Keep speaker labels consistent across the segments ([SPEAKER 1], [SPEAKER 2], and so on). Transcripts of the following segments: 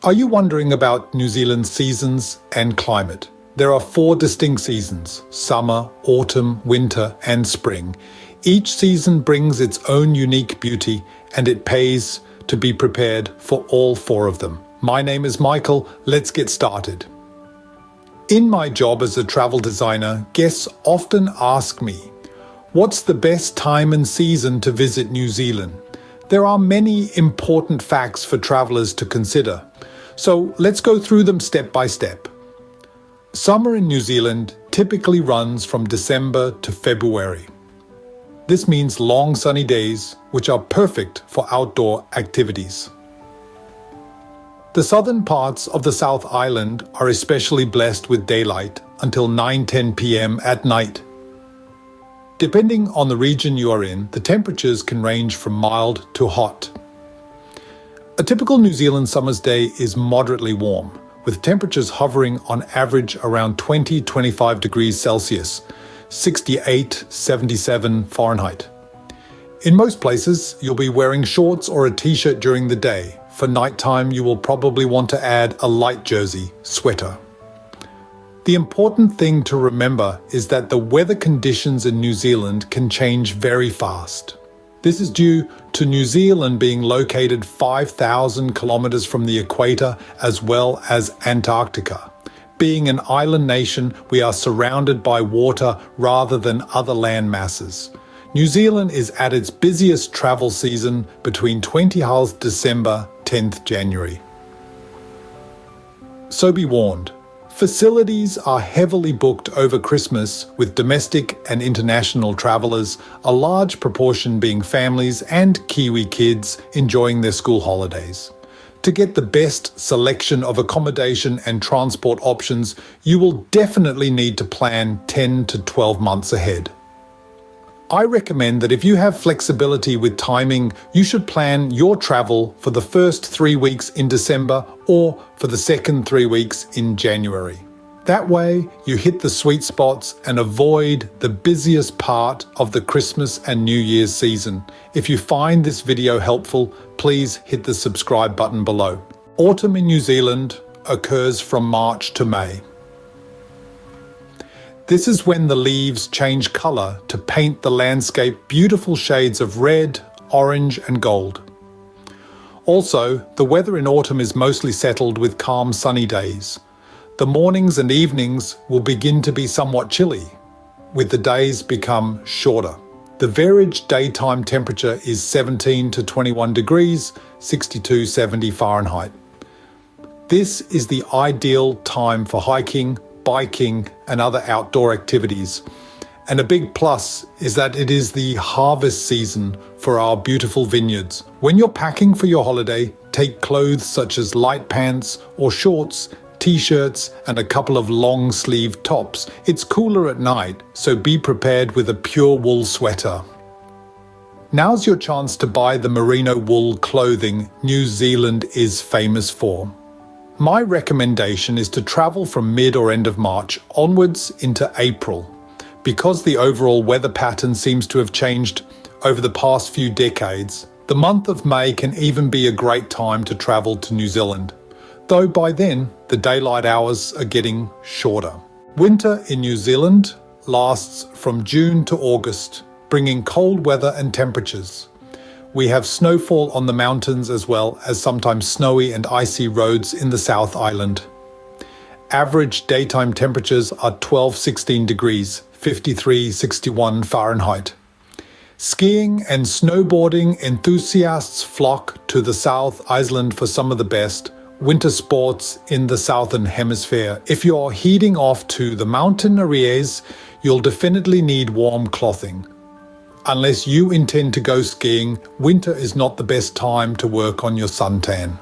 [SPEAKER 1] Are you wondering about New Zealand's seasons and climate? There are 4 distinct seasons: summer, autumn, winter, and spring. Each season brings its own unique beauty, and it pays to be prepared for all 4 of them. My name is Michael. Let's get started. In my job as a travel designer, guests often ask me, what's the best time and season to visit New Zealand? There are many important facts for travelers to consider, so let's go through them step by step. Summer in New Zealand typically runs from December to February. This means long sunny days, which are perfect for outdoor activities. The southern parts of the South Island are especially blessed with daylight until 9-10 p.m. at night. Depending on the region you are in, the temperatures can range from mild to hot. A typical New Zealand summer's day is moderately warm, with temperatures hovering on average around 20-25 degrees Celsius, 68-77 Fahrenheit. In most places, you'll be wearing shorts or a t-shirt during the day. For nighttime, you will probably want to add a light jersey, sweater. The important thing to remember is that the weather conditions in New Zealand can change very fast. This is due to New Zealand being located 5,000 kilometers from the equator as well as Antarctica. Being an island nation, we are surrounded by water rather than other land masses. New Zealand is at its busiest travel season between 20th December, 10th January. So be warned. Facilities are heavily booked over Christmas, with domestic and international travelers, a large proportion being families and Kiwi kids enjoying their school holidays. To get the best selection of accommodation and transport options, you will definitely need to plan 10 to 12 months ahead. I recommend that if you have flexibility with timing, you should plan your travel for the first 3 weeks in December or for the second 3 weeks in January. That way, you hit the sweet spots and avoid the busiest part of the Christmas and New Year's season. If you find this video helpful, please hit the subscribe button below. Autumn in New Zealand occurs from March to May. This is when the leaves change color to paint the landscape beautiful shades of red, orange, and gold. Also, the weather in autumn is mostly settled with calm sunny days. The mornings and evenings will begin to be somewhat chilly, with the days become shorter. The average daytime temperature is 17 to 21 degrees, 62-70 Fahrenheit. This is the ideal time for hiking, biking, and other outdoor activities. And a big plus is that it is the harvest season for our beautiful vineyards. When you're packing for your holiday, take clothes such as light pants or shorts, t-shirts, and a couple of long-sleeved tops. It's cooler at night, so be prepared with a pure wool sweater. Now's your chance to buy the merino wool clothing New Zealand is famous for. My recommendation is to travel from mid or end of March onwards into April. Because the overall weather pattern seems to have changed over the past few decades, the month of May can even be a great time to travel to New Zealand, though by then the daylight hours are getting shorter. Winter in New Zealand lasts from June to August, bringing cold weather and temperatures. We have snowfall on the mountains as well as sometimes snowy and icy roads in the South Island. Average daytime temperatures are 12-16 degrees, 53-61 Fahrenheit. Skiing and snowboarding enthusiasts flock to the South Island for some of the best winter sports in the Southern Hemisphere. If you're heading off to the mountain areas, you'll definitely need warm clothing. Unless you intend to go skiing, winter is not the best time to work on your suntan.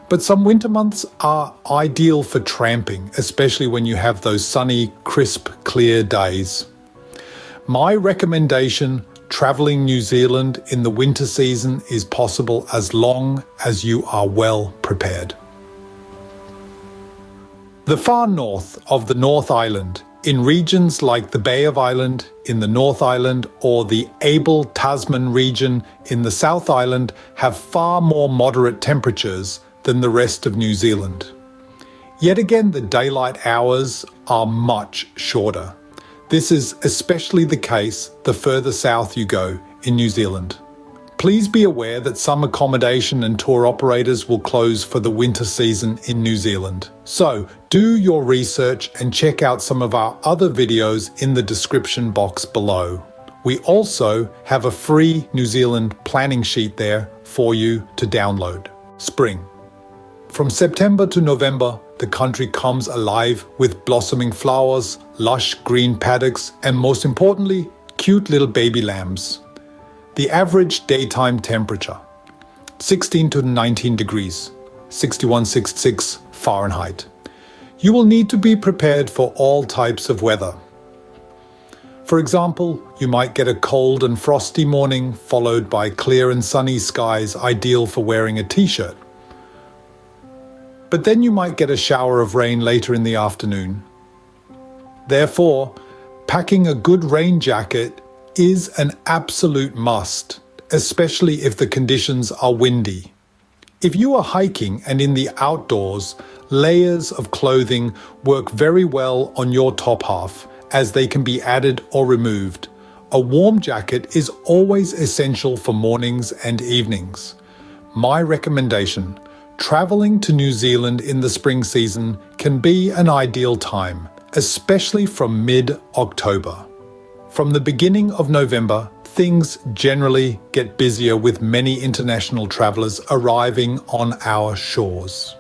[SPEAKER 1] But some winter months are ideal for tramping, especially when you have those sunny, crisp, clear days. My recommendation: traveling New Zealand in the winter season is possible as long as you are well prepared. The far north of the North Island, in regions like the Bay of Island in the North Island or the 𝗟𝗶𝗃𝗀𝗃 region in the South Island, have far more moderate temperatures than the rest of New Zealand. Yet again, the daylight hours are much shorter. This is especially the case the further south you go in New Zealand. Please be aware that some accommodation and tour operators will close for the winter season in New Zealand. So do your research and check out some of our other videos in the description box below. We also have a free New Zealand planning sheet there for you to download. Spring. From September to November, the country comes alive with blossoming flowers, lush green paddocks, and most importantly, cute little baby lambs. The average daytime temperature, 16 to 19 degrees, 𝗥𝗲𝗹𝘁𝗲𝗱 Fahrenheit. You will need to be prepared for all types of weather. For example, you might get a cold and frosty morning followed by clear and sunny skies ideal for wearing a t-shirt. But then you might get a shower of rain later in the afternoon. Therefore, packing a good rain jacket is an absolute must, especially if the conditions are windy. If you are hiking and in the outdoors, layers of clothing work very well on your top half, as they can be added or removed. A warm jacket is always essential for mornings and evenings. My recommendation: traveling to New Zealand in the spring season can be an ideal time, especially from mid-October. From the beginning of November, things generally get busier with many international travelers arriving on our shores.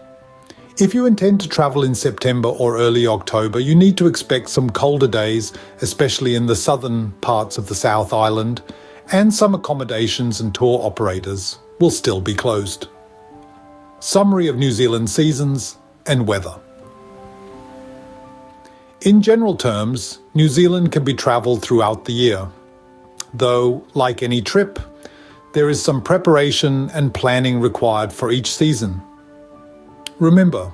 [SPEAKER 1] If you intend to travel in September or early October, you need to expect some colder days, especially in the southern parts of the South Island, and some accommodations and tour operators will still be closed. Summary of New Zealand seasons and weather. In general terms, New Zealand can be travelled throughout the year, though, like any trip, there is some preparation and planning required for each season. Remember,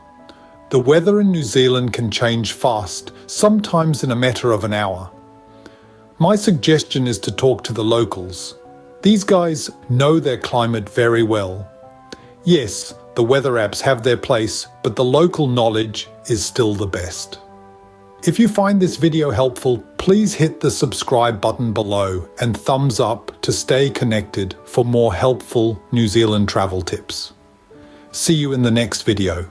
[SPEAKER 1] the weather in New Zealand can change fast, sometimes in a matter of an hour. My suggestion is to talk to the locals. These guys know their climate very well. Yes, the weather apps have their place, but the local knowledge is still the best. If you find this video helpful, please hit the subscribe button below and thumbs up to stay connected for more helpful New Zealand travel tips. See you in the next video.